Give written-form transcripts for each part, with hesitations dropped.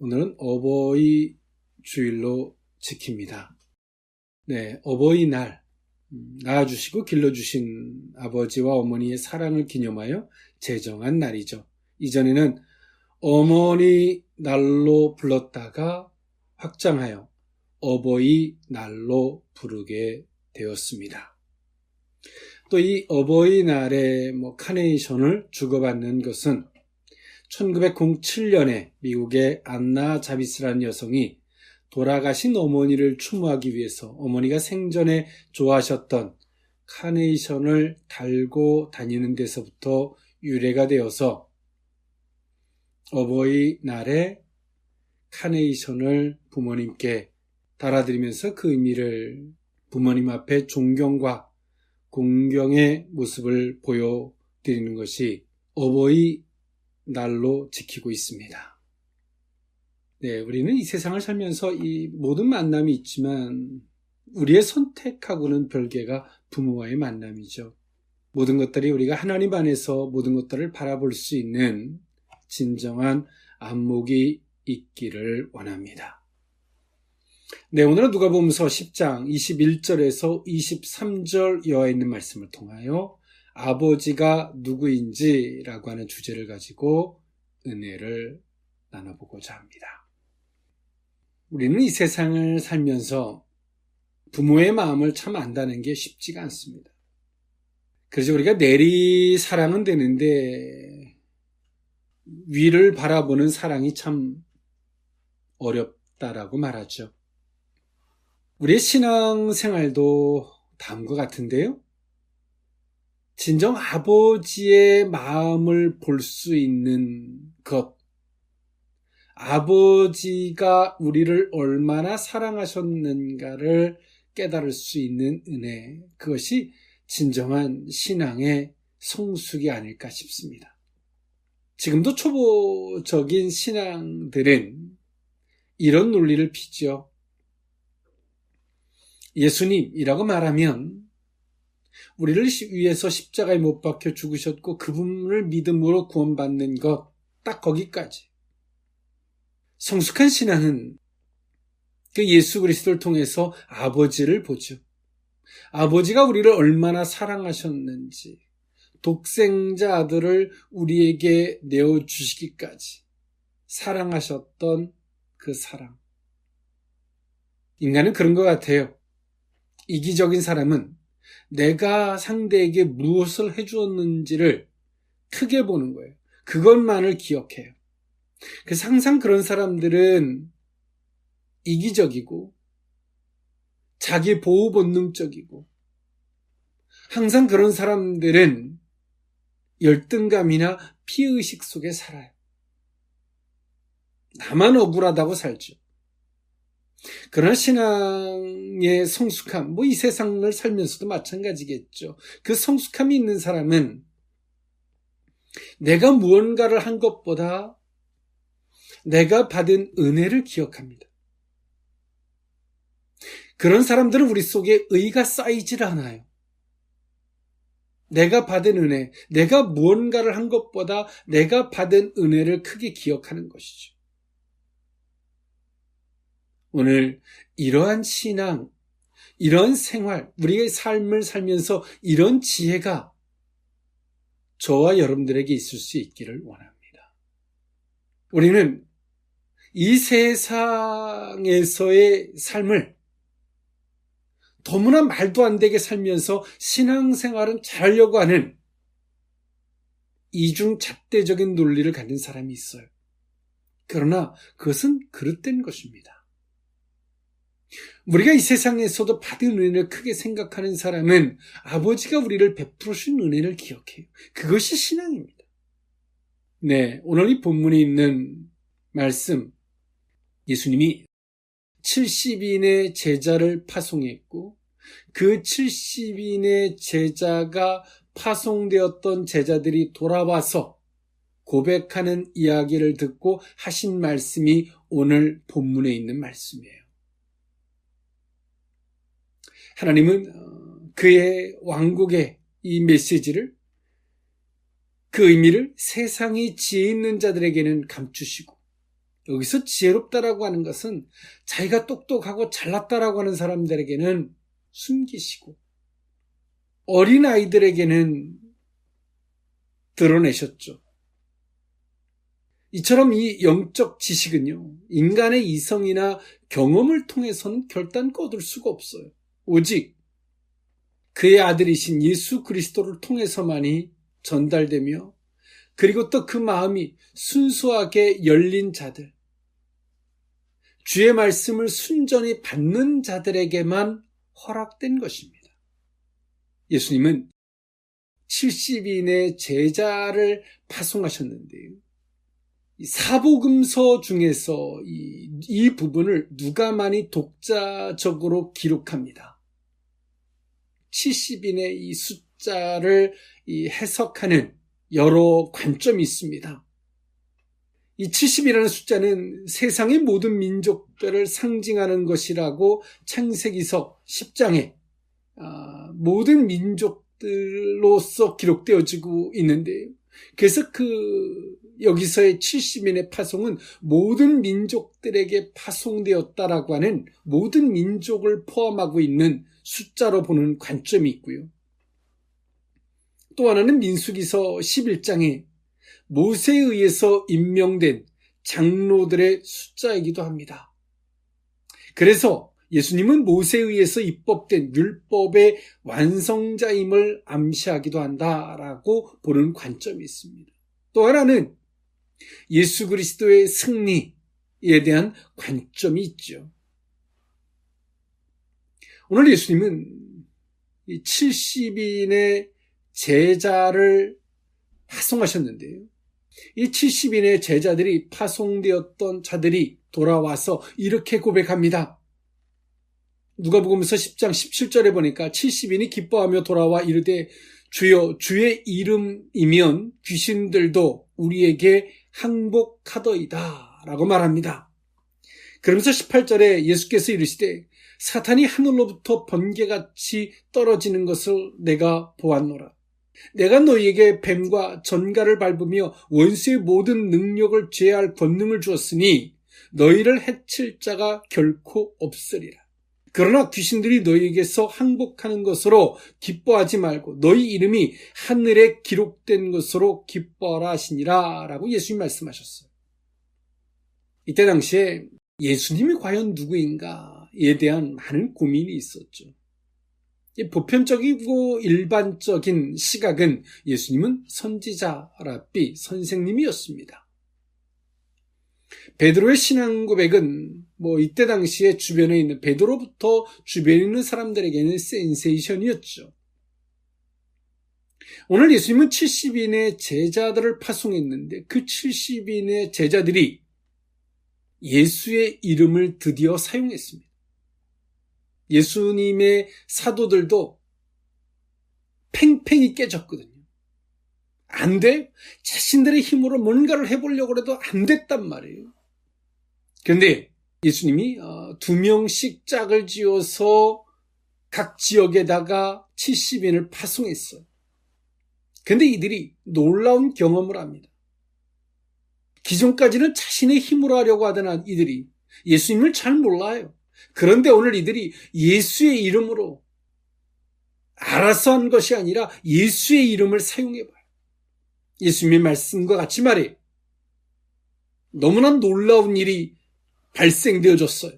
오늘은 어버이 주일로 지킵니다. 네, 어버이날, 낳아주시고 길러주신 아버지와 어머니의 사랑을 기념하여 제정한 날이죠. 이전에는 어머니 날로 불렀다가 확장하여 어버이 날로 부르게 되었습니다. 또 이 어버이날에 카네이션을 주고받는 것은 1907년에 미국의 안나 자비스라는 여성이 돌아가신 어머니를 추모하기 위해서 어머니가 생전에 좋아하셨던 카네이션을 달고 다니는 데서부터 유래가 되어서 어버이날에 카네이션을 부모님께 달아드리면서 그 의미를 부모님 앞에 존경과 공경의 모습을 보여드리는 것이 어버이날로 지키고 있습니다. 네, 우리는 이 세상을 살면서 이 모든 만남이 있지만 우리의 선택하고는 별개가 부모와의 만남이죠. 모든 것들이 우리가 하나님 안에서 모든 것들을 바라볼 수 있는 진정한 안목이 있기를 원합니다. 네, 오늘은 누가복음서 10장 21절에서 23절 이하에 있는 말씀을 통하여 아버지가 누구인지라고 하는 주제를 가지고 은혜를 나눠보고자 합니다. 우리는 이 세상을 살면서 부모의 마음을 참 안다는 게 쉽지가 않습니다. 그래서 우리가 내리 사랑은 되는데 위를 바라보는 사랑이 참 어렵다라고 말하죠. 우리의 신앙생활도 다음과 같은데요. 진정 아버지의 마음을 볼 수 있는 것, 아버지가 우리를 얼마나 사랑하셨는가를 깨달을 수 있는 은혜, 그것이 진정한 신앙의 성숙이 아닐까 싶습니다. 지금도 초보적인 신앙들은 이런 논리를 피죠. 예수님이라고 말하면 우리를 위해서 십자가에 못 박혀 죽으셨고 그분을 믿음으로 구원받는 것, 딱 거기까지. 성숙한 신앙은 그 예수 그리스도를 통해서 아버지를 보죠. 아버지가 우리를 얼마나 사랑하셨는지, 독생자 아들을 우리에게 내어주시기까지 사랑하셨던 그 사랑. 인간은 그런 것 같아요. 이기적인 사람은 내가 상대에게 무엇을 해주었는지를 크게 보는 거예요. 그것만을 기억해요. 그래서 항상 그런 사람들은 이기적이고 자기 보호 본능적이고 항상 그런 사람들은 열등감이나 피해의식 속에 살아요. 나만 억울하다고 살죠. 그러나 신앙의 성숙함, 이 세상을 살면서도 마찬가지겠죠. 그 성숙함이 있는 사람은 내가 무언가를 한 것보다 내가 받은 은혜를 기억합니다. 그런 사람들은 우리 속에 의가 쌓이질 않아요. 내가 받은 은혜, 내가 무언가를 한 것보다 내가 받은 은혜를 크게 기억하는 것이죠. 오늘 이러한 신앙, 이런 생활, 우리의 삶을 살면서 이런 지혜가 저와 여러분들에게 있을 수 있기를 원합니다. 우리는 이 세상에서의 삶을 너무나 말도 안 되게 살면서 신앙생활은 잘하려고 하는 이중잣대적인 논리를 가진 사람이 있어요. 그러나 그것은 그릇된 것입니다. 우리가 이 세상에서도 받은 은혜를 크게 생각하는 사람은 아버지가 우리를 베풀으신 은혜를 기억해요. 그것이 신앙입니다. 네, 오늘 이 본문에 있는 말씀, 예수님이 70인의 제자를 파송했고 그 70인의 제자가 파송되었던 제자들이 돌아와서 고백하는 이야기를 듣고 하신 말씀이 오늘 본문에 있는 말씀이에요. 하나님은 그의 왕국의 이 메시지를, 그 의미를 세상이 지혜 있는 자들에게는 감추시고 여기서 지혜롭다라고 하는 것은 자기가 똑똑하고 잘났다라고 하는 사람들에게는 숨기시고 어린아이들에게는 드러내셨죠. 이처럼 이 영적 지식은요, 인간의 이성이나 경험을 통해서는 결단 거둘 수가 없어요. 오직 그의 아들이신 예수 그리스도를 통해서만이 전달되며, 그리고 또 그 마음이 순수하게 열린 자들, 주의 말씀을 순전히 받는 자들에게만 허락된 것입니다. 예수님은 70인의 제자를 파송하셨는데요. 이 사복음서 중에서 이 부분을 누가만이 독자적으로 기록합니다. 70인의 이 숫자를 해석하는 여러 관점이 있습니다. 이 70이라는 숫자는 세상의 모든 민족들을 상징하는 것이라고 창세기서 10장에 모든 민족들로서 기록되어지고 있는데요. 그래서 여기서의 70인의 파송은 모든 민족들에게 파송되었다라고 하는 모든 민족을 포함하고 있는 숫자로 보는 관점이 있고요. 또 하나는 민수기서 11장에 모세에 의해서 임명된 장로들의 숫자이기도 합니다. 그래서 예수님은 모세에 의해서 입법된 율법의 완성자임을 암시하기도 한다라고 보는 관점이 있습니다. 또 하나는 예수 그리스도의 승리에 대한 관점이 있죠. 오늘 예수님은 이 70인의 제자를 파송하셨는데요. 이 70인의 제자들이 파송되었던 자들이 돌아와서 이렇게 고백합니다. 누가복음서 10장 17절에 보니까 70인이 기뻐하며 돌아와 이르되 주여 주의 이름이면 귀신들도 우리에게 항복하더이다 라고 말합니다. 그러면서 18절에 예수께서 이르시되 사탄이 하늘로부터 번개같이 떨어지는 것을 내가 보았노라. 내가 너희에게 뱀과 전갈을 밟으며 원수의 모든 능력을 제할 권능을 주었으니 너희를 해칠 자가 결코 없으리라. 그러나 귀신들이 너희에게서 항복하는 것으로 기뻐하지 말고 너희 이름이 하늘에 기록된 것으로 기뻐하라 하시니라 라고 예수님 말씀하셨어요. 이때 당시에 예수님이 과연 누구인가에 대한 많은 고민이 있었죠. 보편적이고 일반적인 시각은 예수님은 선지자, 랍비, 선생님이었습니다. 베드로의 신앙 고백은 이때 당시에 주변에 있는 베드로부터 주변에 있는 사람들에게는 센세이션이었죠. 오늘 예수님은 70인의 제자들을 파송했는데 그 70인의 제자들이 예수의 이름을 드디어 사용했습니다. 예수님의 사도들도 팽팽히 깨졌거든요. 안 돼? 자신들의 힘으로 뭔가를 해보려고 해도 안 됐단 말이에요. 그런데 예수님이 2명씩 짝을 지어서 각 지역에다가 70인을 파송했어요. 그런데 이들이 놀라운 경험을 합니다. 기존까지는 자신의 힘으로 하려고 하던 이들이 예수님을 잘 몰라요. 그런데 오늘 이들이 예수의 이름으로 알아서 한 것이 아니라 예수의 이름을 사용해봐요. 예수님의 말씀과 같이 말해요. 너무나 놀라운 일이 발생되어졌어요.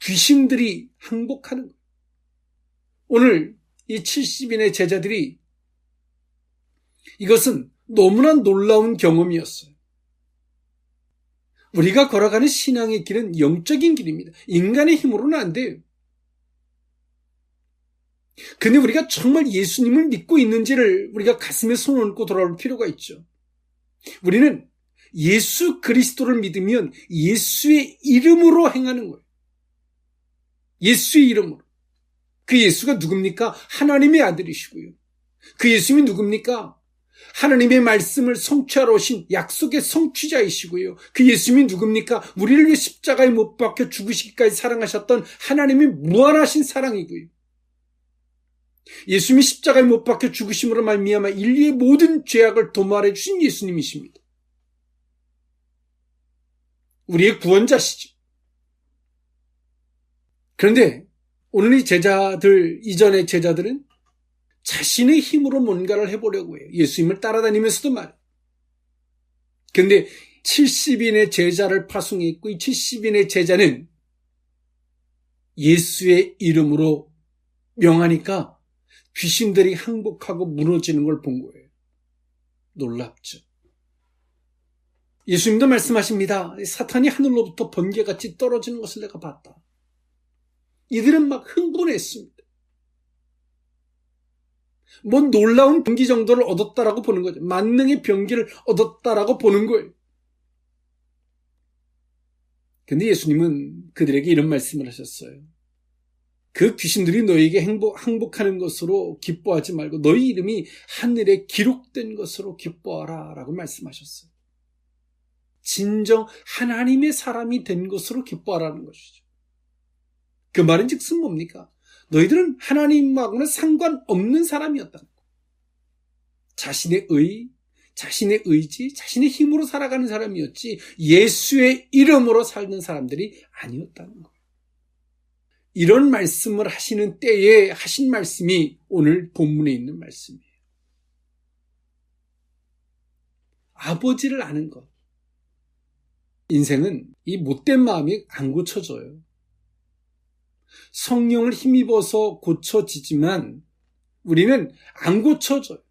귀신들이 항복하는 거예요. 오늘 이 70인의 제자들이 이것은 너무나 놀라운 경험이었어요. 우리가 걸어가는 신앙의 길은 영적인 길입니다. 인간의 힘으로는 안 돼요. 근데 우리가 정말 예수님을 믿고 있는지를 우리가 가슴에 손을 얹고 돌아올 필요가 있죠. 우리는 예수 그리스도를 믿으면 예수의 이름으로 행하는 거예요. 예수의 이름으로. 그 예수가 누굽니까? 하나님의 아들이시고요. 그 예수님이 누굽니까? 하나님의 말씀을 성취하러 오신 약속의 성취자이시고요. 그 예수님이 누굽니까? 우리를 위해 십자가에 못 박혀 죽으시기까지 사랑하셨던 하나님의 무한하신 사랑이고요. 예수님이 십자가에 못 박혀 죽으심으로 말미암아 인류의 모든 죄악을 도말해 주신 예수님이십니다. 우리의 구원자시죠. 그런데 오늘 이 제자들, 이전의 제자들은 자신의 힘으로 뭔가를 해보려고 해요. 예수님을 따라다니면서도 말이에요. 그런데 70인의 제자를 파송했고 이 70인의 제자는 예수의 이름으로 명하니까 귀신들이 항복하고 무너지는 걸 본 거예요. 놀랍죠. 예수님도 말씀하십니다. 사탄이 하늘로부터 번개같이 떨어지는 것을 내가 봤다. 이들은 막 흥분했습니다. 뭐 놀라운 병기 정도를 얻었다라고 보는 거죠. 만능의 병기를 얻었다라고 보는 거예요. 근데 예수님은 그들에게 이런 말씀을 하셨어요. 그 귀신들이 너에게 항복하는 것으로 기뻐하지 말고 너희 이름이 하늘에 기록된 것으로 기뻐하라 라고 말씀하셨어요. 진정 하나님의 사람이 된 것으로 기뻐하라는 것이죠. 그 말은 즉슨 뭡니까? 너희들은 하나님하고는 상관없는 사람이었다는 거. 자신의 자신의 의지, 자신의 힘으로 살아가는 사람이었지 예수의 이름으로 살는 사람들이 아니었다는 거예요. 이런 말씀을 하시는 때에 하신 말씀이 오늘 본문에 있는 말씀이에요. 아버지를 아는 것. 인생은 이 못된 마음이 안 고쳐져요. 성령을 힘입어서 고쳐지지만 우리는 안 고쳐져요.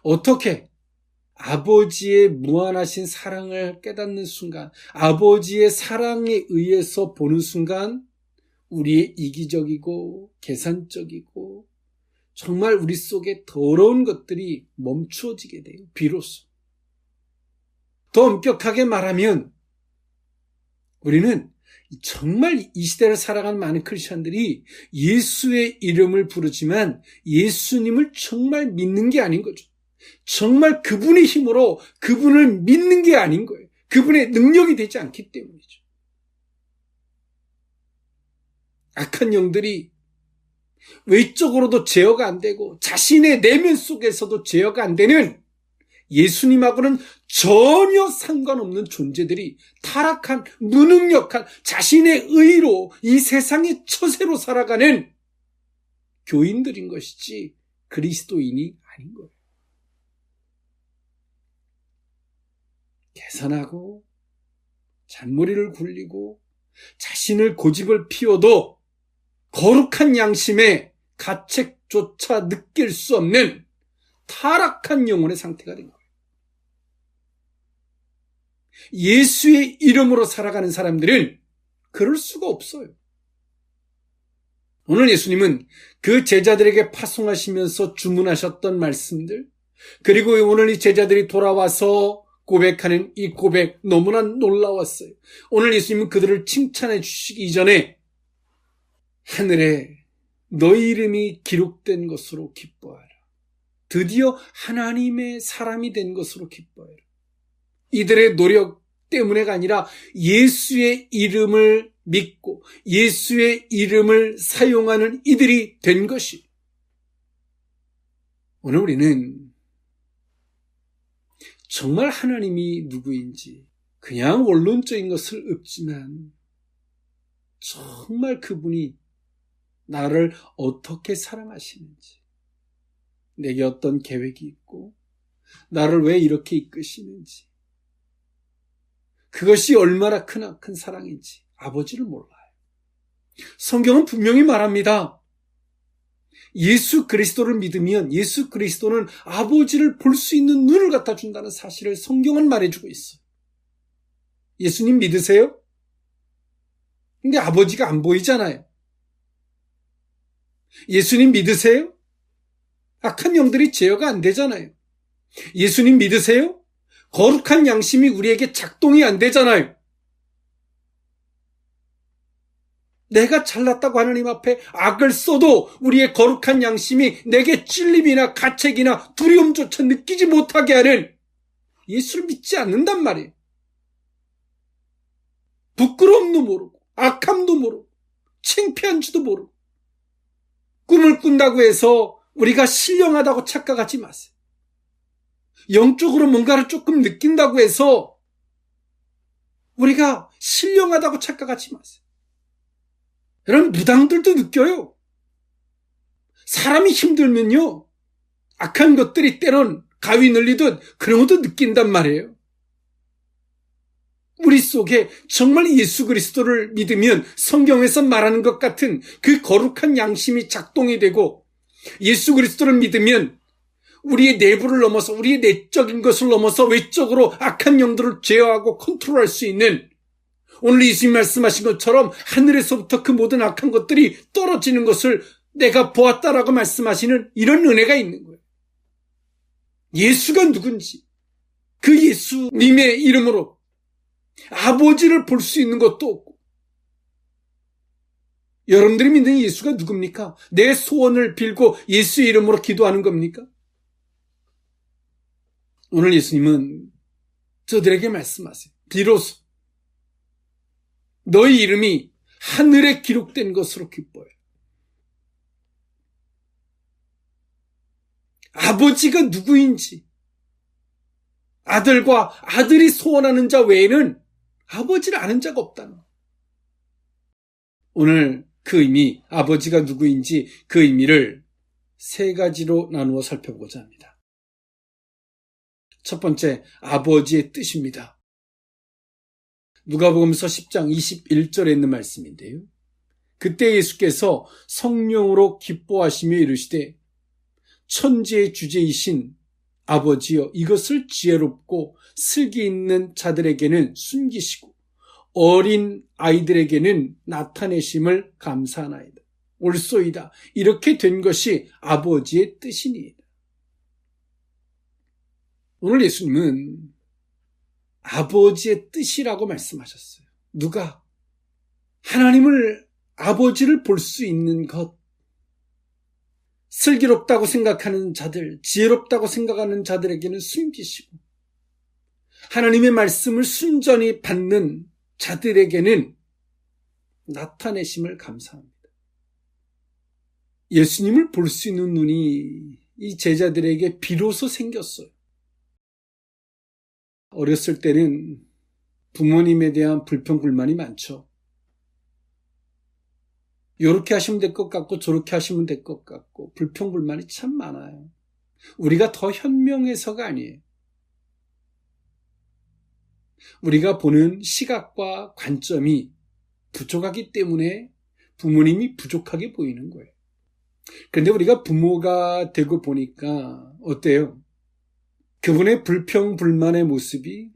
어떻게? 아버지의 무한하신 사랑을 깨닫는 순간, 아버지의 사랑에 의해서 보는 순간 우리의 이기적이고 계산적이고 정말 우리 속에 더러운 것들이 멈추어지게 돼요. 비로소. 더 엄격하게 말하면 우리는 정말 이 시대를 살아가는 많은 크리스천들이 예수의 이름을 부르지만 예수님을 정말 믿는 게 아닌 거죠. 정말 그분의 힘으로 그분을 믿는 게 아닌 거예요. 그분의 능력이 되지 않기 때문이죠. 악한 영들이 외적으로도 제어가 안 되고 자신의 내면 속에서도 제어가 안 되는 예수님하고는 전혀 상관없는 존재들이 타락한, 무능력한 자신의 의로 이 세상의 처세로 살아가는 교인들인 것이지 그리스도인이 아닌 거예요. 계산하고 잔머리를 굴리고 자신을 고집을 피워도 거룩한 양심의 가책조차 느낄 수 없는 타락한 영혼의 상태가 된 거예요. 예수의 이름으로 살아가는 사람들은 그럴 수가 없어요. 오늘 예수님은 그 제자들에게 파송하시면서 주문하셨던 말씀들, 그리고 오늘 이 제자들이 돌아와서 고백하는 이 고백 너무나 놀라웠어요. 오늘 예수님은 그들을 칭찬해 주시기 이전에 하늘에 너희 이름이 기록된 것으로 기뻐하라. 드디어 하나님의 사람이 된 것으로 기뻐해라. 이들의 노력 때문에가 아니라 예수의 이름을 믿고 예수의 이름을 사용하는 이들이 된 것이. 오늘 우리는 정말 하나님이 누구인지 그냥 원론적인 것을 읊지만 정말 그분이 나를 어떻게 사랑하시는지, 내게 어떤 계획이 있고 나를 왜 이렇게 이끄시는지, 그것이 얼마나 큰 사랑인지 아버지를 몰라요. 성경은 분명히 말합니다. 예수 그리스도를 믿으면 예수 그리스도는 아버지를 볼 수 있는 눈을 갖다 준다는 사실을 성경은 말해주고 있어요. 예수님 믿으세요? 근데 아버지가 안 보이잖아요. 예수님 믿으세요? 악한 영들이 제어가 안 되잖아요. 예수님 믿으세요? 거룩한 양심이 우리에게 작동이 안 되잖아요. 내가 잘났다고 하나님 앞에 악을 써도 우리의 거룩한 양심이 내게 찔림이나 가책이나 두려움조차 느끼지 못하게 하는 예수를 믿지 않는단 말이에요. 부끄러움도 모르고 악함도 모르고 창피한지도 모르고 꿈을 꾼다고 해서 우리가 신령하다고 착각하지 마세요. 영적으로 뭔가를 조금 느낀다고 해서 우리가 신령하다고 착각하지 마세요. 여러분, 무당들도 느껴요. 사람이 힘들면요, 악한 것들이 때론 가위 눌리듯 그런 것도 느낀단 말이에요. 우리 속에 정말 예수 그리스도를 믿으면 성경에서 말하는 것 같은 그 거룩한 양심이 작동이 되고, 예수 그리스도를 믿으면 우리의 내부를 넘어서, 우리의 내적인 것을 넘어서 외적으로 악한 영들을 제어하고 컨트롤할 수 있는, 오늘 예수님 말씀하신 것처럼 하늘에서부터 그 모든 악한 것들이 떨어지는 것을 내가 보았다라고 말씀하시는 이런 은혜가 있는 거예요. 예수가 누군지, 그 예수님의 이름으로 아버지를 볼 수 있는 것도 없고, 여러분들이 믿는 예수가 누굽니까? 내 소원을 빌고 예수의 이름으로 기도하는 겁니까? 오늘 예수님은 저들에게 말씀하세요. 비로소 너희 이름이 하늘에 기록된 것으로 기뻐해. 아버지가 누구인지, 아들과 아들이 소원하는 자 외에는 아버지를 아는 자가 없다는 거예요. 오늘 그 의미, 아버지가 누구인지 그 의미를 세 가지로 나누어 살펴보고자 합니다. 첫 번째, 아버지의 뜻입니다. 누가복음서 10장 21절에 있는 말씀인데요. 그때 예수께서 성령으로 기뻐하시며 이르시되 천지의 주제이신 아버지여, 이것을 지혜롭고 슬기 있는 자들에게는 숨기시고 어린 아이들에게는 나타내심을 감사하나이다. 옳소이다. 이렇게 된 것이 아버지의 뜻이니이다. 오늘 예수님은 아버지의 뜻이라고 말씀하셨어요. 누가? 하나님을, 아버지를 볼 수 있는 것, 슬기롭다고 생각하는 자들, 지혜롭다고 생각하는 자들에게는 숨기시고, 하나님의 말씀을 순전히 받는 자들에게는 나타내심을 감사합니다. 예수님을 볼 수 있는 눈이 이 제자들에게 비로소 생겼어요. 어렸을 때는 부모님에 대한 불평불만이 많죠. 이렇게 하시면 될 것 같고 저렇게 하시면 될 것 같고 불평불만이 참 많아요. 우리가 더 현명해서가 아니에요. 우리가 보는 시각과 관점이 부족하기 때문에 부모님이 부족하게 보이는 거예요. 그런데 우리가 부모가 되고 보니까 어때요? 그분의 불평불만의 모습이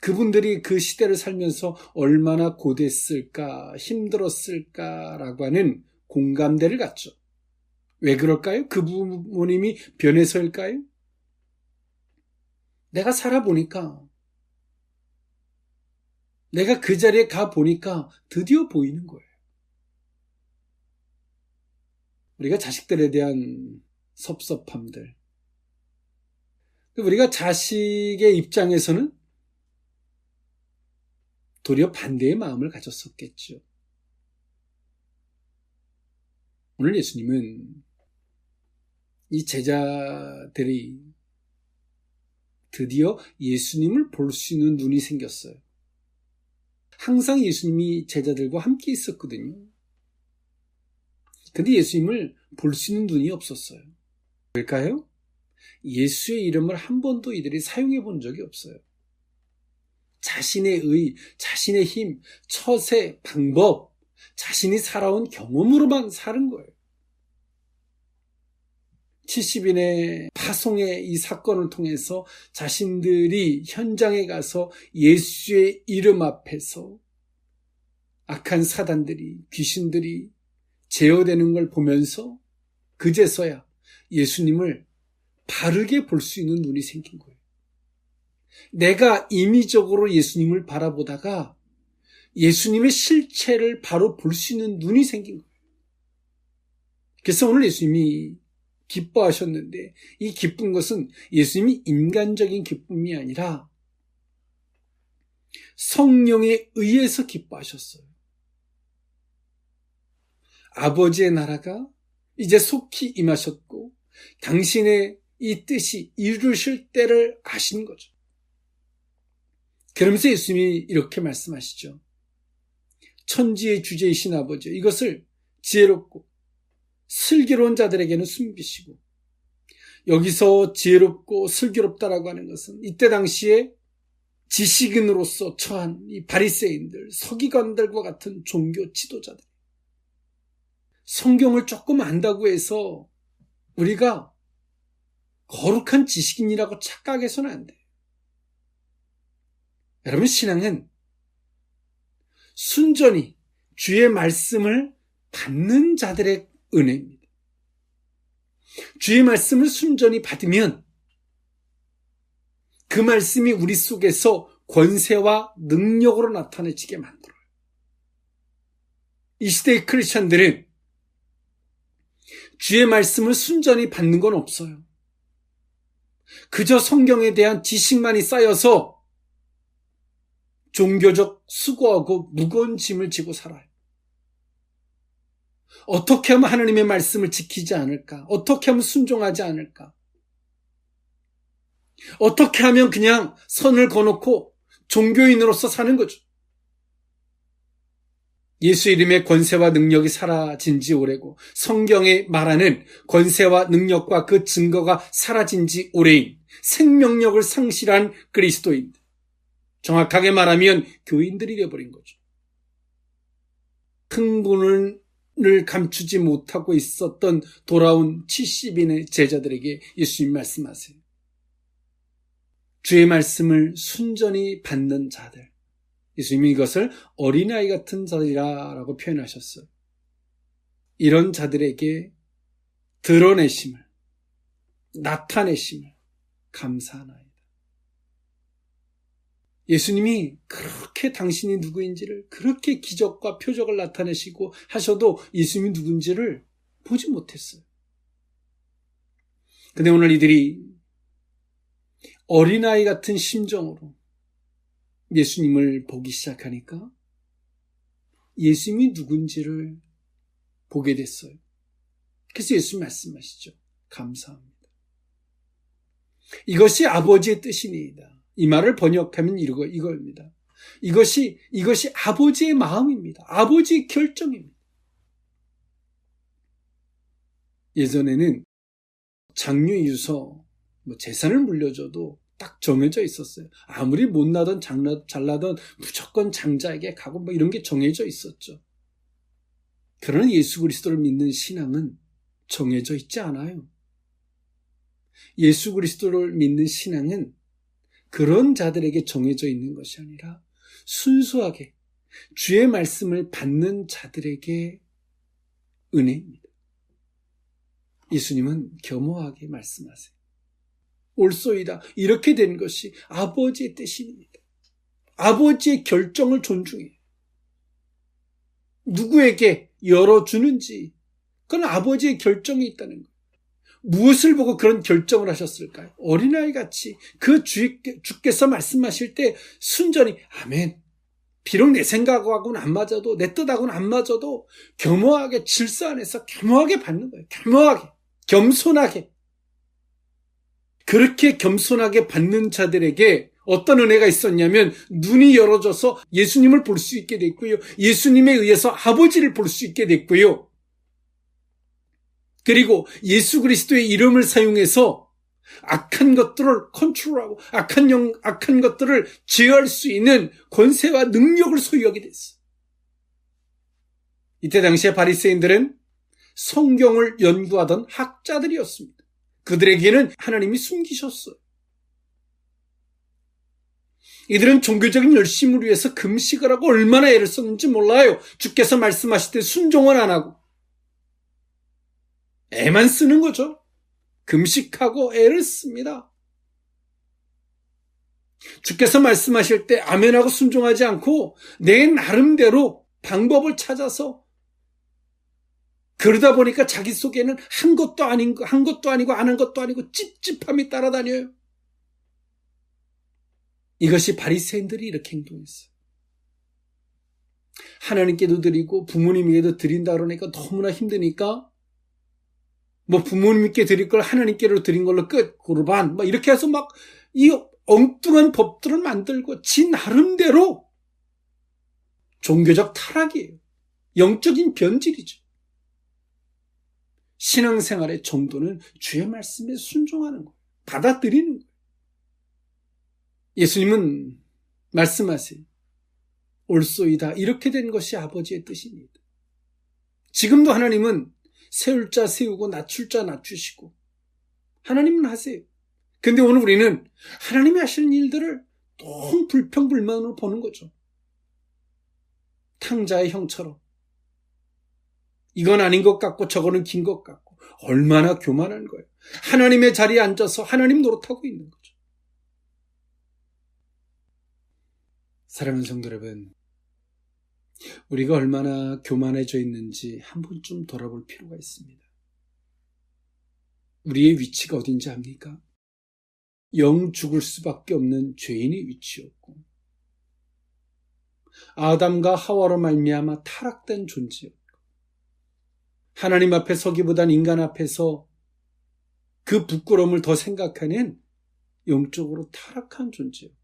그분들이 그 시대를 살면서 얼마나 고됐을까, 힘들었을까라고 하는 공감대를 갖죠. 왜 그럴까요? 그 부모님이 변해서일까요? 내가 살아보니까, 내가 그 자리에 가보니까 드디어 보이는 거예요. 우리가 자식들에 대한 섭섭함들, 우리가 자식의 입장에서는 도리어 반대의 마음을 가졌었겠죠. 오늘 예수님은 이 제자들이 드디어 예수님을 볼 수 있는 눈이 생겼어요. 항상 예수님이 제자들과 함께 있었거든요. 근데 예수님을 볼 수 있는 눈이 없었어요. 왜일까요? 예수의 이름을 한 번도 이들이 사용해 본 적이 없어요. 자신의 의, 자신의 힘, 처세, 방법, 자신이 살아온 경험으로만 사는 거예요. 70인의 파송의 이 사건을 통해서 자신들이 현장에 가서 예수의 이름 앞에서 악한 사단들이, 귀신들이 제어되는 걸 보면서 그제서야 예수님을 바르게 볼 수 있는 눈이 생긴 거예요. 내가 임의적으로 예수님을 바라보다가 예수님의 실체를 바로 볼 수 있는 눈이 생긴 거예요. 그래서 오늘 예수님이 기뻐하셨는데 이 기쁜 것은 예수님이 인간적인 기쁨이 아니라 성령에 의해서 기뻐하셨어요. 아버지의 나라가 이제 속히 임하셨고 당신의 이 뜻이 이루실 때를 아신 거죠. 그러면서 예수님이 이렇게 말씀하시죠. 천지의 주제이신 아버지, 이것을 지혜롭고 슬기로운 자들에게는 숨기시고, 여기서 지혜롭고 슬기롭다라고 하는 것은 이때 당시에 지식인으로서 처한 이 바리새인들, 서기관들과 같은 종교 지도자들, 성경을 조금 안다고 해서 우리가 거룩한 지식인이라고 착각해서는 안 돼요. 여러분, 신앙은 순전히 주의 말씀을 받는 자들의 은혜입니다. 주의 말씀을 순전히 받으면 그 말씀이 우리 속에서 권세와 능력으로 나타내지게 만들어요. 이 시대의 크리스천들은 주의 말씀을 순전히 받는 건 없어요. 그저 성경에 대한 지식만이 쌓여서 종교적 수고하고 무거운 짐을 지고 살아요. 어떻게 하면 하나님의 말씀을 지키지 않을까? 어떻게 하면 순종하지 않을까? 어떻게 하면 그냥 선을 거놓고 종교인으로서 사는 거죠. 예수 이름의 권세와 능력이 사라진 지 오래고, 성경에 말하는 권세와 능력과 그 증거가 사라진 지 오래인 생명력을 상실한 그리스도인, 정확하게 말하면 교인들이 되어버린 거죠. 흥분을 감추지 못하고 있었던 돌아온 70인의 제자들에게 예수님 말씀하세요. 주의 말씀을 순전히 받는 자들, 예수님이 이것을 어린아이 같은 자들이라고 표현하셨어요. 이런 자들에게 드러내심을, 나타내심을 감사하나이다. 예수님이 그렇게 당신이 누구인지를, 그렇게 기적과 표적을 나타내시고 하셔도 예수님이 누군지를 보지 못했어요. 근데 오늘 이들이 어린아이 같은 심정으로 예수님을 보기 시작하니까 예수님이 누군지를 보게 됐어요. 그래서 예수님 말씀하시죠. 감사합니다. 이것이 아버지의 뜻이니이다. 이 말을 번역하면 이거입니다. 이것이 아버지의 마음입니다. 아버지의 결정입니다. 예전에는 장유유서, 재산을 물려줘도 딱 정해져 있었어요. 아무리 못나던 잘나던 무조건 장자에게 가고 이런 게 정해져 있었죠. 그러나 예수 그리스도를 믿는 신앙은 정해져 있지 않아요. 예수 그리스도를 믿는 신앙은 그런 자들에게 정해져 있는 것이 아니라 순수하게 주의 말씀을 받는 자들에게 은혜입니다. 예수님은 겸허하게 말씀하세요. 옳소이다. 이렇게 된 것이 아버지의 뜻입니다. 아버지의 결정을 존중해요. 누구에게 열어주는지 그건 아버지의 결정이 있다는 거예요. 무엇을 보고 그런 결정을 하셨을까요? 어린아이같이 그 주께서 말씀하실 때 순전히 아멘. 비록 내 생각하고는 안 맞아도, 내 뜻하고는 안 맞아도 겸허하게 질서 안에서 겸허하게 받는 거예요. 겸허하게, 겸손하게. 그렇게 겸손하게 받는 자들에게 어떤 은혜가 있었냐면 눈이 열어져서 예수님을 볼 수 있게 됐고요. 예수님에 의해서 아버지를 볼 수 있게 됐고요. 그리고 예수 그리스도의 이름을 사용해서 악한 것들을 컨트롤하고 악한 것들을 제어할 수 있는 권세와 능력을 소유하게 됐어요. 이때 당시에 바리새인들은 성경을 연구하던 학자들이었습니다. 그들에게는 하나님이 숨기셨어요. 이들은 종교적인 열심을 위해서 금식을 하고 얼마나 애를 썼는지 몰라요. 주께서 말씀하실 때 순종을 안 하고 애만 쓰는 거죠. 금식하고 애를 씁니다. 주께서 말씀하실 때 아멘하고 순종하지 않고 내 나름대로 방법을 찾아서 그러다 보니까 자기 속에는 한 것도 아니고 안 한 것도 아니고 찝찝함이 따라다녀요. 이것이 바리새인들이 이렇게 행동했어요. 하나님께도 드리고 부모님에게도 드린다 그러니까 너무나 힘드니까 부모님께 드릴 걸 하나님께로 드린 걸로 끝, 고르반 이렇게 해서 이 엉뚱한 법들을 만들고 지 나름대로 종교적 타락이에요. 영적인 변질이죠. 신앙생활의 정도는 주의 말씀에 순종하는 거예요. 받아들이는 거예요. 예수님은 말씀하세요. 옳소이다. 이렇게 된 것이 아버지의 뜻입니다. 지금도 하나님은 세울 자 세우고 낮출 자 낮추시고 하나님은 하세요. 근데 오늘 우리는 하나님이 하시는 일들을 너무 불평불만으로 보는 거죠. 탕자의 형처럼. 이건 아닌 것 같고 저거는 긴 것 같고 얼마나 교만한 거예요. 하나님의 자리에 앉아서 하나님 노릇하고 있는 거죠. 사랑하는 성도 여러분, 우리가 얼마나 교만해져 있는지 한 번쯤 돌아볼 필요가 있습니다. 우리의 위치가 어딘지 압니까? 영 죽을 수밖에 없는 죄인의 위치였고 아담과 하와로 말미암아 타락된 존재였고 하나님 앞에 서기보단 인간 앞에서 그 부끄러움을 더 생각하는 영적으로 타락한 존재였고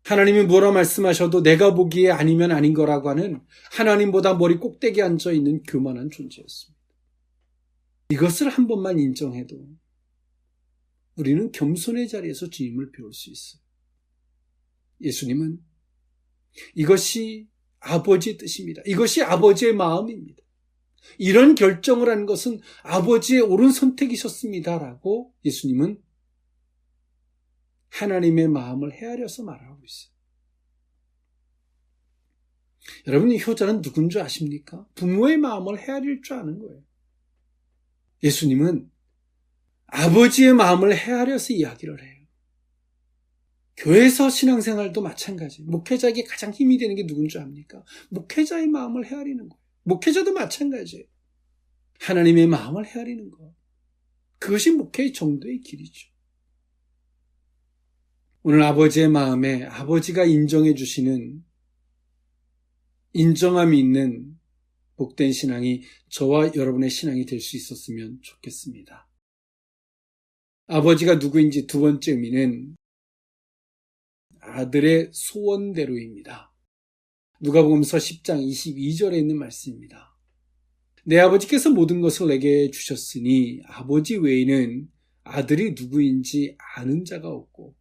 하나님이 뭐라 말씀하셔도 내가 보기에 아니면 아닌 거라고 하는 하나님보다 머리 꼭대기에 앉아있는 교만한 존재였습니다. 이것을 한 번만 인정해도 우리는 겸손의 자리에서 주님을 배울 수 있어요. 예수님은 이것이 아버지의 뜻입니다. 이것이 아버지의 마음입니다. 이런 결정을 한 것은 아버지의 옳은 선택이셨습니다라고 예수님은 하나님의 마음을 헤아려서 말하고 있어요. 여러분, 이 효자는 누군 줄 아십니까? 부모의 마음을 헤아릴 줄 아는 거예요. 예수님은 아버지의 마음을 헤아려서 이야기를 해요. 교회에서 신앙생활도 마찬가지. 목회자에게 가장 힘이 되는 게 누군 줄 압니까? 목회자의 마음을 헤아리는 거예요. 목회자도 마찬가지예요. 하나님의 마음을 헤아리는 것. 그것이 목회의 정도의 길이죠. 오늘 아버지의 마음에 아버지가 인정해 주시는 인정함이 있는 복된 신앙이 저와 여러분의 신앙이 될 수 있었으면 좋겠습니다. 아버지가 누구인지 두 번째 의미는 아들의 소원대로입니다. 누가복음서 10장 22절에 있는 말씀입니다. 내 아버지께서 모든 것을 내게 주셨으니 아버지 외에는 아들이 누구인지 아는 자가 없고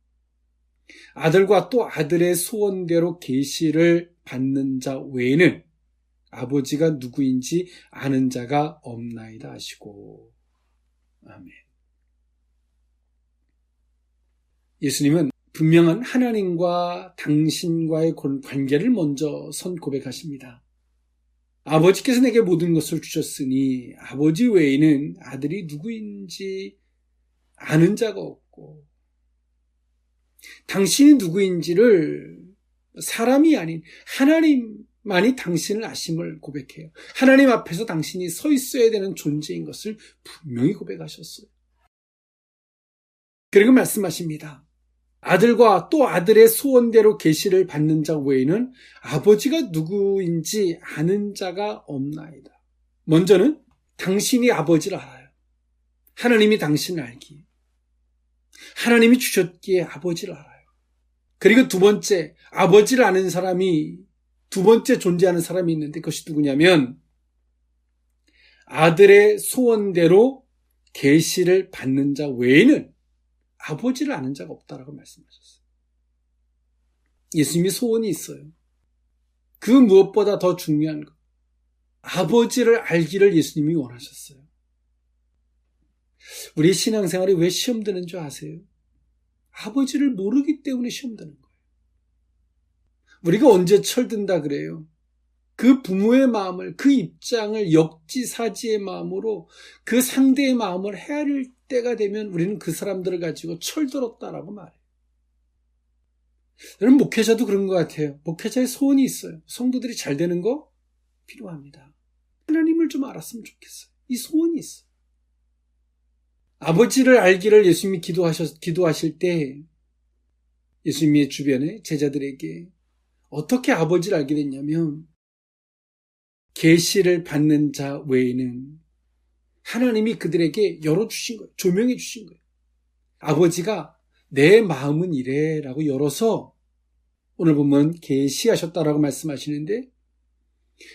아들과 또 아들의 소원대로 계시를 받는 자 외에는 아버지가 누구인지 아는 자가 없나이다 하시고. 아멘. 예수님은 분명한 하나님과 당신과의 관계를 먼저 선 고백하십니다. 아버지께서 내게 모든 것을 주셨으니 아버지 외에는 아들이 누구인지 아는 자가 없고 당신이 누구인지를 사람이 아닌 하나님만이 당신을 아심을 고백해요. 하나님 앞에서 당신이 서 있어야 되는 존재인 것을 분명히 고백하셨어요. 그리고 말씀하십니다. 아들과 또 아들의 소원대로 계시를 받는 자 외에는 아버지가 누구인지 아는 자가 없나이다. 먼저는 당신이 아버지를 알아요. 하나님이 당신을 알기에. 하나님이 주셨기에 아버지를 알아요. 그리고 두 번째, 아버지를 아는 사람이 두 번째 존재하는 사람이 있는데 그것이 누구냐면 아들의 소원대로 계시를 받는 자 외에는 아버지를 아는 자가 없다라고 말씀하셨어요. 예수님이 소원이 있어요. 그 무엇보다 더 중요한 것, 아버지를 알기를 예수님이 원하셨어요. 우리 신앙생활이 왜 시험 드는 줄 아세요? 아버지를 모르기 때문에 시험 드는 거예요. 우리가 언제 철든다 그래요? 그 부모의 마음을, 그 입장을 역지사지의 마음으로 그 상대의 마음을 헤아릴 때가 되면 우리는 그 사람들을 가지고 철들었다라고 말해요. 여러분, 목회자도 그런 것 같아요. 목회자의 소원이 있어요. 성도들이 잘 되는 거 필요합니다. 하나님을 좀 알았으면 좋겠어요. 이 소원이 있어요. 아버지를 알기를 예수님이 기도하실 때 예수님의 주변에 제자들에게 어떻게 아버지를 알게 됐냐면 계시를 받는 자 외에는 하나님이 그들에게 열어주신 거예요. 조명해 주신 거예요. 아버지가 내 마음은 이래 라고 열어서 오늘 보면 계시하셨다라고 말씀하시는데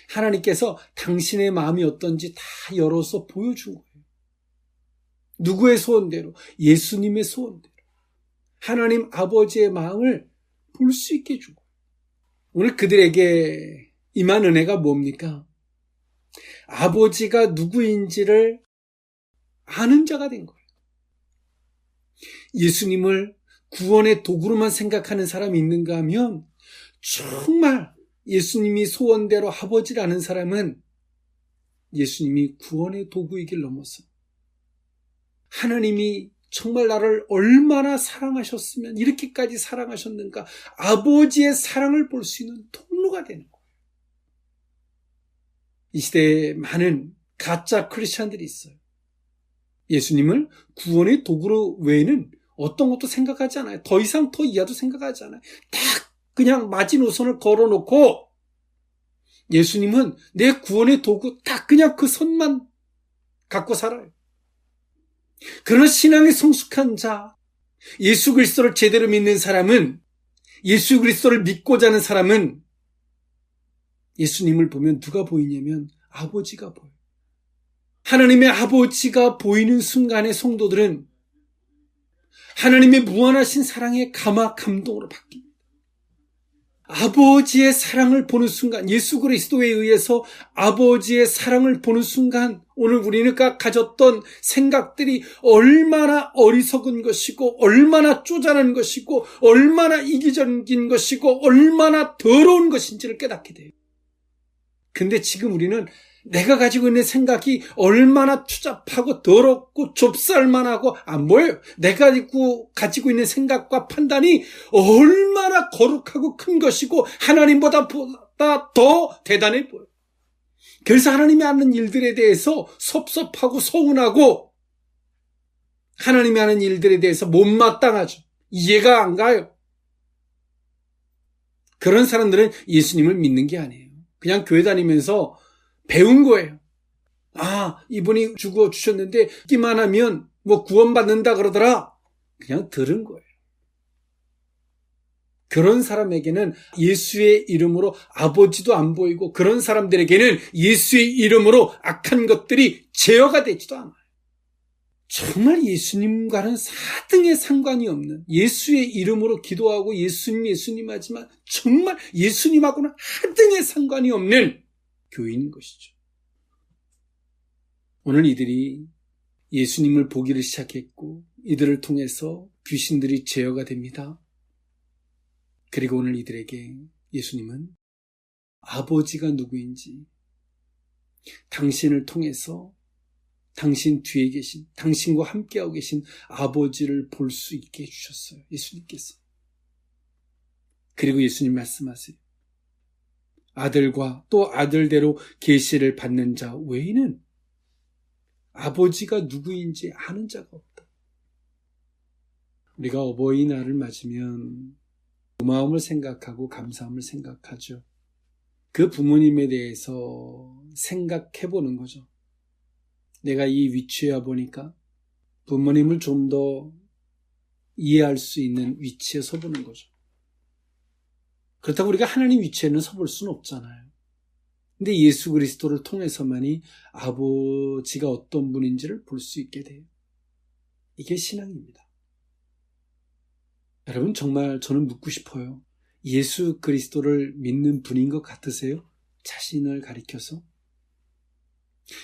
하나님께서 당신의 마음이 어떤지 다 열어서 보여준 거예요. 누구의 소원대로? 예수님의 소원대로. 하나님 아버지의 마음을 볼 수 있게 해준 거예요. 오늘 그들에게 임한 은혜가 뭡니까? 아버지가 누구인지를 아는 자가 된 거예요. 예수님을 구원의 도구로만 생각하는 사람이 있는가 하면 정말 예수님이 소원대로 아버지라는 사람은 예수님이 구원의 도구이길 넘어서 하나님이 정말 나를 얼마나 사랑하셨으면 이렇게까지 사랑하셨는가 아버지의 사랑을 볼 수 있는 통로가 되는 거예요. 이 시대에 많은 가짜 크리스찬들이 있어요. 예수님을 구원의 도구로 외에는 어떤 것도 생각하지 않아요. 더 이상 더 이하도 생각하지 않아요. 딱 그냥 마지노선을 걸어놓고 예수님은 내 구원의 도구 딱 그냥 그 선만 갖고 살아요. 그러나 신앙에 성숙한 자, 예수 그리스도를 제대로 믿는 사람은 예수 그리스도를 믿고자 하는 사람은 예수님을 보면 누가 보이냐면 아버지가 보여요. 하나님의 아버지가 보이는 순간에 성도들은 하나님의 무한하신 사랑에 감동으로 바뀝니다. 아버지의 사랑을 보는 순간, 예수 그리스도에 의해서 아버지의 사랑을 보는 순간 오늘 우리가 가졌던 생각들이 얼마나 어리석은 것이고 얼마나 쪼잔한 것이고 얼마나 이기적인 것이고 얼마나 더러운 것인지를 깨닫게 돼요. 근데 지금 우리는 내가 가지고 있는 생각이 얼마나 추잡하고 더럽고 좁쌀만하고 안 보여요. 내가 가지고 있는 생각과 판단이 얼마나 거룩하고 큰 것이고 하나님보다 더 대단해 보여요. 그래서 하나님이 하는 일들에 대해서 섭섭하고 서운하고 하나님이 하는 일들에 대해서 못마땅하죠. 이해가 안 가요. 그런 사람들은 예수님을 믿는 게 아니에요. 그냥 교회 다니면서 배운 거예요. 아, 이분이 주셨는데 듣기만 하면 구원받는다 그러더라. 그냥 들은 거예요. 그런 사람에게는 예수의 이름으로 아버지도 안 보이고 그런 사람들에게는 예수의 이름으로 악한 것들이 제어가 되지도 않아요. 정말 예수님과는 사등의 상관이 없는 예수의 이름으로 기도하고 예수님 하지만 정말 예수님하고는 하등의 상관이 없는 교인인 것이죠. 오늘 이들이 예수님을 보기를 시작했고 이들을 통해서 귀신들이 제어가 됩니다. 그리고 오늘 이들에게 예수님은 아버지가 누구인지 당신을 통해서 당신 뒤에 계신 당신과 함께하고 계신 아버지를 볼 수 있게 해주셨어요. 예수님께서. 그리고 예수님 말씀하세요. 아들과 또 아들대로 계시를 받는 자 외에는 아버지가 누구인지 아는 자가 없다. 우리가 어버이날을 맞으면 고마움을 생각하고 감사함을 생각하죠. 그 부모님에 대해서 생각해보는 거죠. 내가 이 위치에 와 보니까 부모님을 좀 더 이해할 수 있는 위치에 서보는 거죠. 그렇다고 우리가 하나님 위치에는 서볼 수는 없잖아요. 근데 예수 그리스도를 통해서만이 아버지가 어떤 분인지를 볼 수 있게 돼요. 이게 신앙입니다. 여러분 정말 저는 묻고 싶어요. 예수 그리스도를 믿는 분인 것 같으세요? 자신을 가리켜서?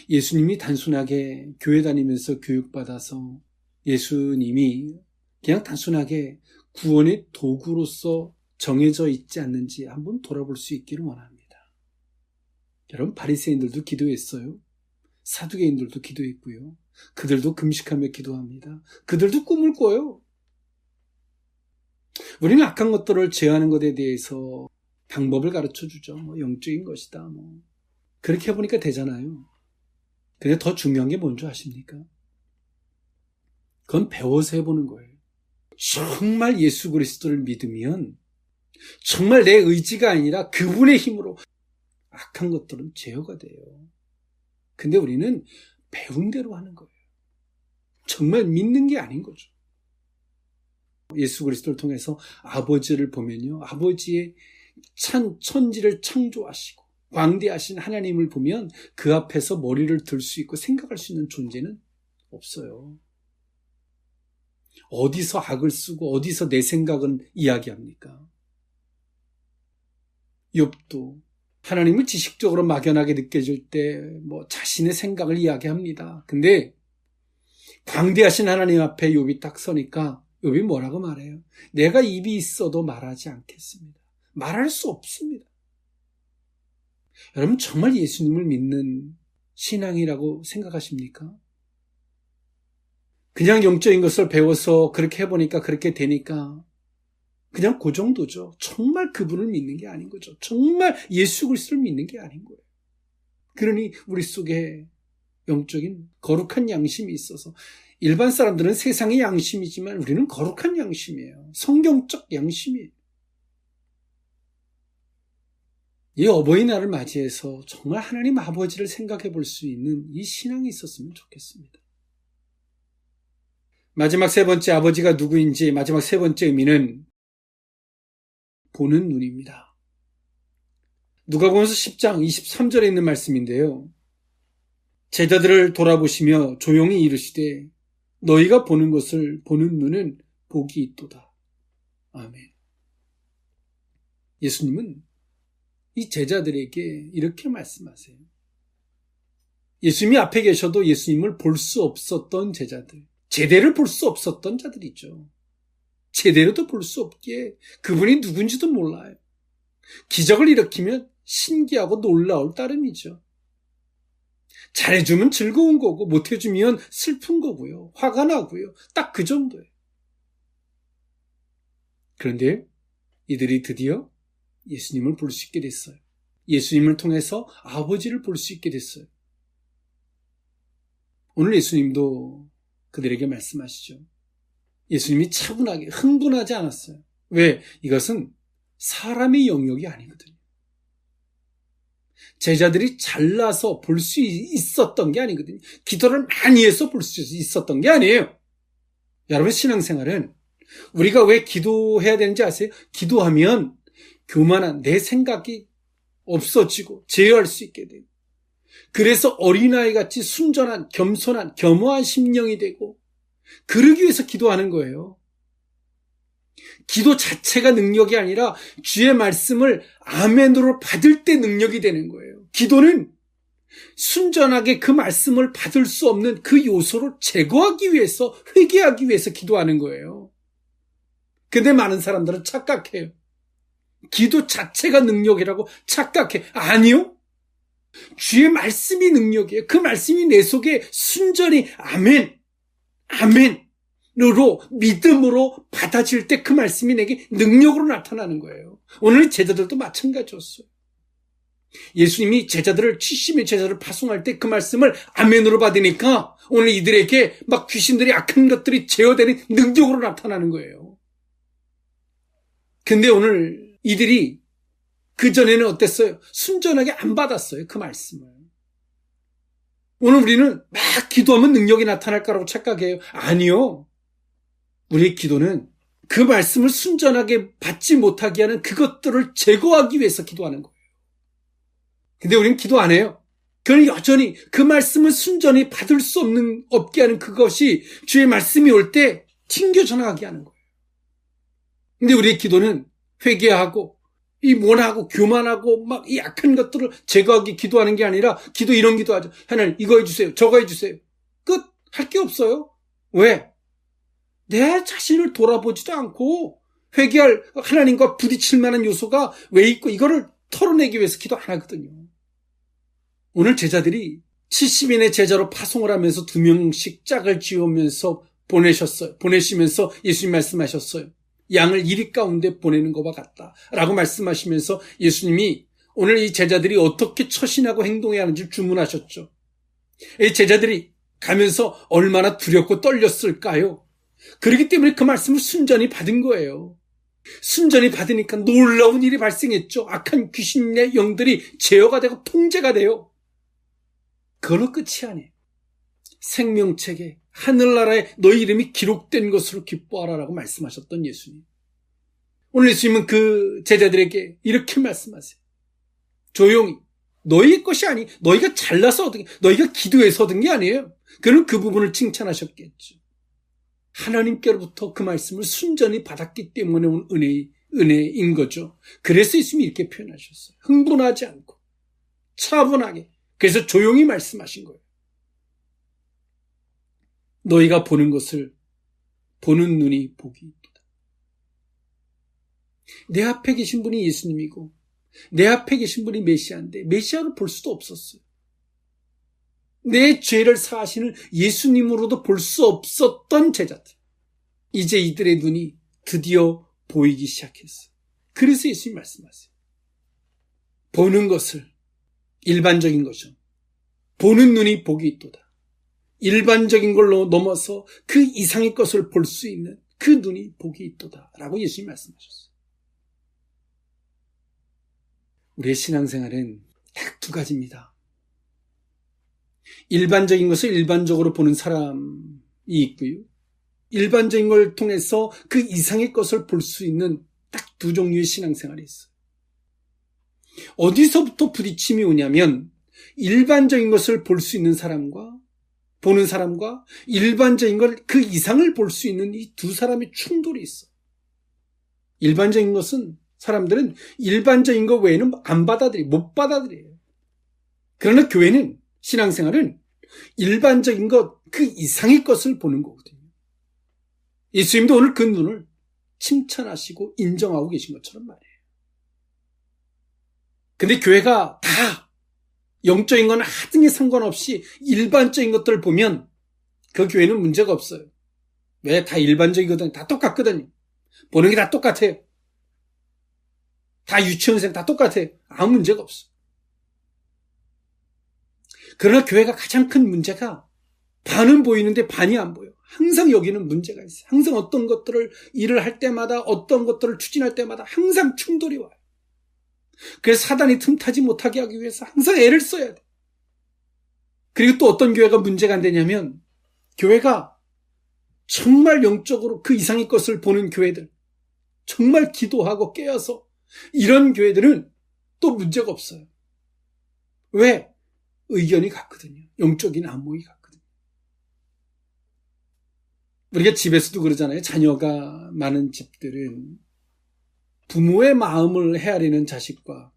예수님이 단순하게 교회 다니면서 교육받아서 예수님이 그냥 단순하게 구원의 도구로서 정해져 있지 않는지 한번 돌아볼 수 있기를 원합니다. 여러분 바리새인들도 기도했어요. 사두개인들도 기도했고요. 그들도 금식하며 기도합니다. 그들도 꿈을 꿔요. 우리는 악한 것들을 제어하는 것에 대해서 방법을 가르쳐주죠. 영적인 것이다. 그렇게 해보니까 되잖아요. 근데 더 중요한 게 뭔지 아십니까? 그건 배워서 해보는 거예요. 정말 예수 그리스도를 믿으면 정말 내 의지가 아니라 그분의 힘으로 악한 것들은 제어가 돼요. 근데 우리는 배운 대로 하는 거예요. 정말 믿는 게 아닌 거죠. 예수 그리스도를 통해서 아버지를 보면요, 아버지의 천지를 창조하시고 광대하신 하나님을 보면 그 앞에서 머리를 들 수 있고 생각할 수 있는 존재는 없어요. 어디서 악을 쓰고 어디서 내 생각은 이야기합니까? 욥도 하나님을 지식적으로 막연하게 느껴질 때 자신의 생각을 이야기합니다. 근데 광대하신 하나님 앞에 욥이 딱 서니까 욥이 뭐라고 말해요? 내가 입이 있어도 말하지 않겠습니다. 말할 수 없습니다. 여러분 정말 예수님을 믿는 신앙이라고 생각하십니까? 그냥 영적인 것을 배워서 그렇게 해보니까 그렇게 되니까 그냥 그 정도죠. 정말 그분을 믿는 게 아닌 거죠. 정말 예수 그리스도를 믿는 게 아닌 거예요. 그러니 우리 속에 영적인 거룩한 양심이 있어서 일반 사람들은 세상의 양심이지만 우리는 거룩한 양심이에요. 성경적 양심이에요. 이 어버이날을 맞이해서 정말 하나님 아버지를 생각해 볼 수 있는 이 신앙이 있었으면 좋겠습니다. 마지막 세 번째 아버지가 누구인지 마지막 세 번째 의미는 보는 눈입니다. 누가복음서 10장 23절에 있는 말씀인데요. 제자들을 돌아보시며 조용히 이르시되 너희가 보는 것을 보는 눈은 복이 있도다. 아멘. 예수님은 이 제자들에게 이렇게 말씀하세요. 예수님이 앞에 계셔도 예수님을 볼 수 없었던 제자들, 제대로 볼 수 없었던 자들이죠. 제대로도 볼 수 없기에 그분이 누군지도 몰라요. 기적을 일으키면 신기하고 놀라울 따름이죠. 잘해주면 즐거운 거고 못해주면 슬픈 거고요. 화가 나고요. 딱 그 정도예요. 그런데 이들이 드디어 예수님을 볼 수 있게 됐어요. 예수님을 통해서 아버지를 볼 수 있게 됐어요. 오늘 예수님도 그들에게 말씀하시죠. 예수님이 차분하게 흥분하지 않았어요. 왜? 이것은 사람의 영역이 아니거든요. 제자들이 잘나서 볼 수 있었던 게 아니거든요. 기도를 많이 해서 볼 수 있었던 게 아니에요. 여러분 신앙생활은 우리가 왜 기도해야 되는지 아세요? 기도하면 교만한 내 생각이 없어지고 제어할 수 있게 돼요. 그래서 어린아이같이 순전한 겸손한 겸허한 심령이 되고 그러기 위해서 기도하는 거예요. 기도 자체가 능력이 아니라 주의 말씀을 아멘으로 받을 때 능력이 되는 거예요. 기도는 순전하게 그 말씀을 받을 수 없는 그 요소를 제거하기 위해서 회개하기 위해서 기도하는 거예요. 근데 많은 사람들은 착각해요. 기도 자체가 능력이라고 착각해. 아니요. 주의 말씀이 능력이에요. 그 말씀이 내 속에 순전히 아멘, 아멘으로 믿음으로 받아질 때 그 말씀이 내게 능력으로 나타나는 거예요. 오늘 제자들도 마찬가지였어요. 예수님이 70의 제자를 파송할 때 그 말씀을 아멘으로 받으니까 오늘 이들에게 막 귀신들이 악한 것들이 제어되는 능력으로 나타나는 거예요. 근데 오늘 이들이 그전에는 어땠어요? 순전하게 안 받았어요. 그 말씀을. 오늘 우리는 막 기도하면 능력이 나타날 거라고 착각해요. 아니요. 우리의 기도는 그 말씀을 순전하게 받지 못하게 하는 그것들을 제거하기 위해서 기도하는 거예요. 근데 우리는 기도 안 해요. 그는 여전히 그 말씀을 순전히 받을 수 없게 하는 그것이 주의 말씀이 올 때 튕겨져 나가게 하는 거예요. 근데 우리의 기도는 회개하고 이 모나하고 교만하고 막 이 악한 것들을 제거하기 기도하는 게 아니라 이런 기도하죠. 하나님 이거 해주세요. 저거 해주세요. 끝. 할 게 없어요. 왜? 내 자신을 돌아보지도 않고 회개할 하나님과 부딪힐 만한 요소가 왜 있고 이거를 털어내기 위해서 기도 안 하거든요. 오늘 제자들이 70인의 제자로 파송을 하면서 2명씩 짝을 지으면서 보내시면서 예수님 말씀하셨어요. 양을 이리 가운데 보내는 것과 같다 라고 말씀하시면서 예수님이 오늘 이 제자들이 어떻게 처신하고 행동해야 하는지 주문하셨죠. 이 제자들이 가면서 얼마나 두렵고 떨렸을까요? 그렇기 때문에 그 말씀을 순전히 받은 거예요. 순전히 받으니까 놀라운 일이 발생했죠. 악한 귀신의 영들이 제어가 되고 통제가 돼요. 그걸로 끝이 아니에요. 생명책에 하늘나라에 너희 이름이 기록된 것으로 기뻐하라라고 말씀하셨던 예수님. 오늘 예수님은 그 제자들에게 이렇게 말씀하세요. 조용히. 너희의 것이 아니, 너희가 잘나서 얻은 게, 너희가 기도해서 얻은 게 아니에요. 그는 그 부분을 칭찬하셨겠죠. 하나님께로부터 그 말씀을 순전히 받았기 때문에 온 은혜인 거죠. 그래서 예수님이 이렇게 표현하셨어요. 흥분하지 않고 차분하게. 그래서 조용히 말씀하신 거예요. 너희가 보는 것을 보는 눈이 복이 있도다. 내 앞에 계신 분이 예수님이고 내 앞에 계신 분이 메시아인데 메시아를 볼 수도 없었어요. 내 죄를 사하시는 예수님으로도 볼 수 없었던 제자들. 이제 이들의 눈이 드디어 보이기 시작했어요. 그래서 예수님 말씀하세요. 보는 것을, 일반적인 거죠. 보는 눈이 복이 있도다. 일반적인 걸로 넘어서 그 이상의 것을 볼 수 있는 그 눈이 복이 있도다 라고 예수님 말씀하셨어요. 우리의 신앙생활은 딱 두 가지입니다. 일반적인 것을 일반적으로 보는 사람이 있고요. 일반적인 걸 통해서 그 이상의 것을 볼 수 있는 딱 두 종류의 신앙생활이 있어요. 어디서부터 부딪힘이 오냐면 일반적인 것을 볼 수 있는 사람과 보는 사람과 일반적인 걸 그 이상을 볼 수 있는 이 두 사람의 충돌이 있어. 일반적인 것은 사람들은 일반적인 것 외에는 못 받아들여요. 그러나 교회는, 신앙생활은 일반적인 것 그 이상의 것을 보는 거거든요. 예수님도 오늘 그 눈을 칭찬하시고 인정하고 계신 것처럼 말이에요. 근데 교회가 다 영적인 건 하등에 상관없이 일반적인 것들을 보면 그 교회는 문제가 없어요. 왜? 다 일반적이거든요. 다 똑같거든요. 보는 게 다 똑같아요. 다 유치원생 다 똑같아요. 아무 문제가 없어. 그러나 교회가 가장 큰 문제가 반은 보이는데 반이 안 보여. 항상 여기는 문제가 있어요. 항상 어떤 것들을 일을 할 때마다 어떤 것들을 추진할 때마다 항상 충돌이 와요. 그래서 사단이 틈타지 못하게 하기 위해서 항상 애를 써야 돼. 그리고 또 어떤 교회가 문제가 안 되냐면 교회가 정말 영적으로 그 이상의 것을 보는 교회들, 정말 기도하고 깨어서 이런 교회들은 또 문제가 없어요. 왜? 의견이 같거든요. 영적인 안목이 같거든요. 우리가 집에서도 그러잖아요. 자녀가 많은 집들은 부모의 마음을 헤아리는 자식과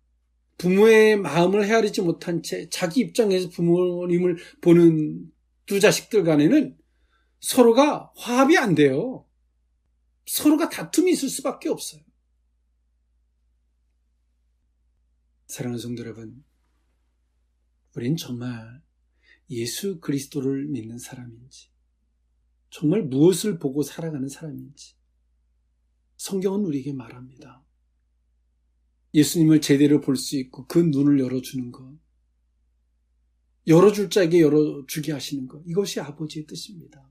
부모의 마음을 헤아리지 못한 채 자기 입장에서 부모님을 보는 두 자식들 간에는 서로가 화합이 안 돼요. 서로가 다툼이 있을 수밖에 없어요. 사랑하는 성도 여러분, 우린 정말 예수 그리스도를 믿는 사람인지, 정말 무엇을 보고 살아가는 사람인지 성경은 우리에게 말합니다. 예수님을 제대로 볼 수 있고 그 눈을 열어주는 것, 열어줄 자에게 열어주게 하시는 것, 이것이 아버지의 뜻입니다.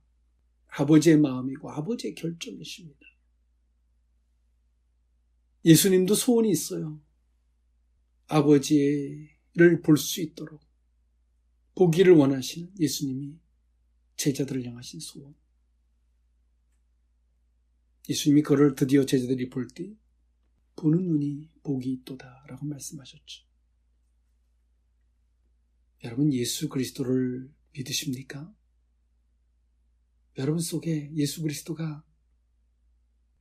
아버지의 마음이고 아버지의 결정이십니다. 예수님도 소원이 있어요. 아버지를 볼 수 있도록 보기를 원하시는 예수님이 제자들을 향하신 소원. 예수님이 그를 드디어 제자들이 볼 때 보는 눈이 복이 있도다 라고 말씀하셨죠. 여러분, 예수 그리스도를 믿으십니까? 여러분 속에 예수 그리스도가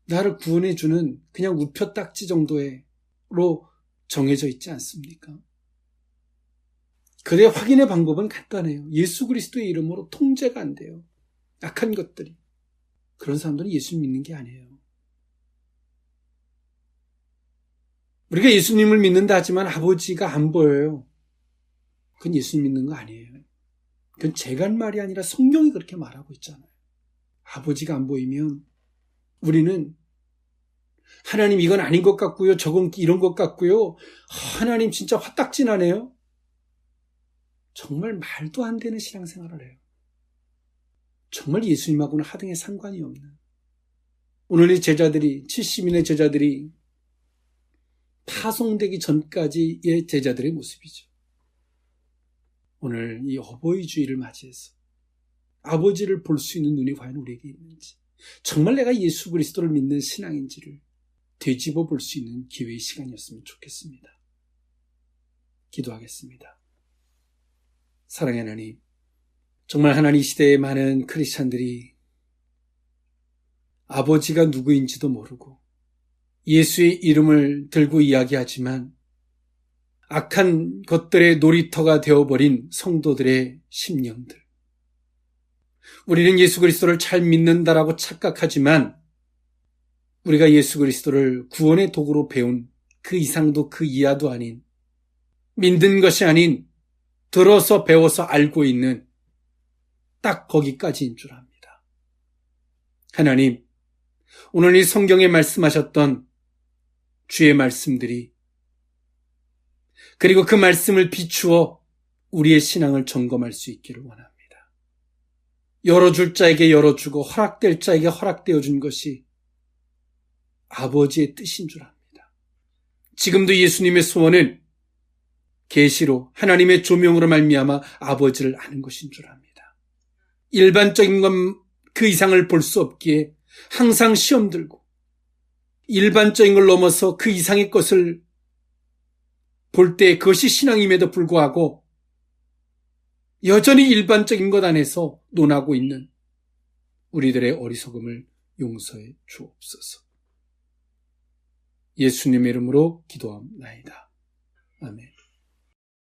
나를 구원해 주는 그냥 우표딱지 정도로 정해져 있지 않습니까? 그의 확인의 방법은 간단해요. 예수 그리스도의 이름으로 통제가 안 돼요. 악한 것들이. 그런 사람들은 예수 믿는 게 아니에요. 우리가 예수님을 믿는다 하지만 아버지가 안 보여요. 그건 예수님 믿는 거 아니에요. 그건 제가 한 말이 아니라 성경이 그렇게 말하고 있잖아요. 아버지가 안 보이면 우리는 하나님 이건 아닌 것 같고요. 저건 이런 것 같고요. 하나님 진짜 화딱지 나네요. 정말 말도 안 되는 신앙생활을 해요. 정말 예수님하고는 하등의 상관이 없는. 오늘의 제자들이, 70인의 제자들이 파송되기 전까지의 제자들의 모습이죠. 오늘 이 어버이 주일을 맞이해서 아버지를 볼 수 있는 눈이 과연 우리에게 있는지, 정말 내가 예수 그리스도를 믿는 신앙인지를 되짚어 볼 수 있는 기회의 시간이었으면 좋겠습니다. 기도하겠습니다. 사랑의 하나님, 정말 하나님 시대의 많은 크리스찬들이 아버지가 누구인지도 모르고 예수의 이름을 들고 이야기하지만 악한 것들의 놀이터가 되어버린 성도들의 심령들. 우리는 예수 그리스도를 잘 믿는다라고 착각하지만 우리가 예수 그리스도를 구원의 도구로 배운 그 이상도 그 이하도 아닌, 믿는 것이 아닌 들어서 배워서 알고 있는 딱 거기까지인 줄 압니다. 하나님, 오늘 이 성경에 말씀하셨던 주의 말씀들이, 그리고 그 말씀을 비추어 우리의 신앙을 점검할 수 있기를 원합니다. 열어줄 자에게 열어주고 허락될 자에게 허락되어 준 것이 아버지의 뜻인 줄 압니다. 지금도 예수님의 소원은 계시로 하나님의 조명으로 말미암아 아버지를 아는 것인 줄 압니다. 일반적인 건 그 이상을 볼 수 없기에 항상 시험 들고 일반적인 걸 넘어서 그 이상의 것을 볼 때 그것이 신앙임에도 불구하고 여전히 일반적인 것 안에서 논하고 있는 우리들의 어리석음을 용서해 주옵소서. 예수님의 이름으로 기도합니다. 아멘.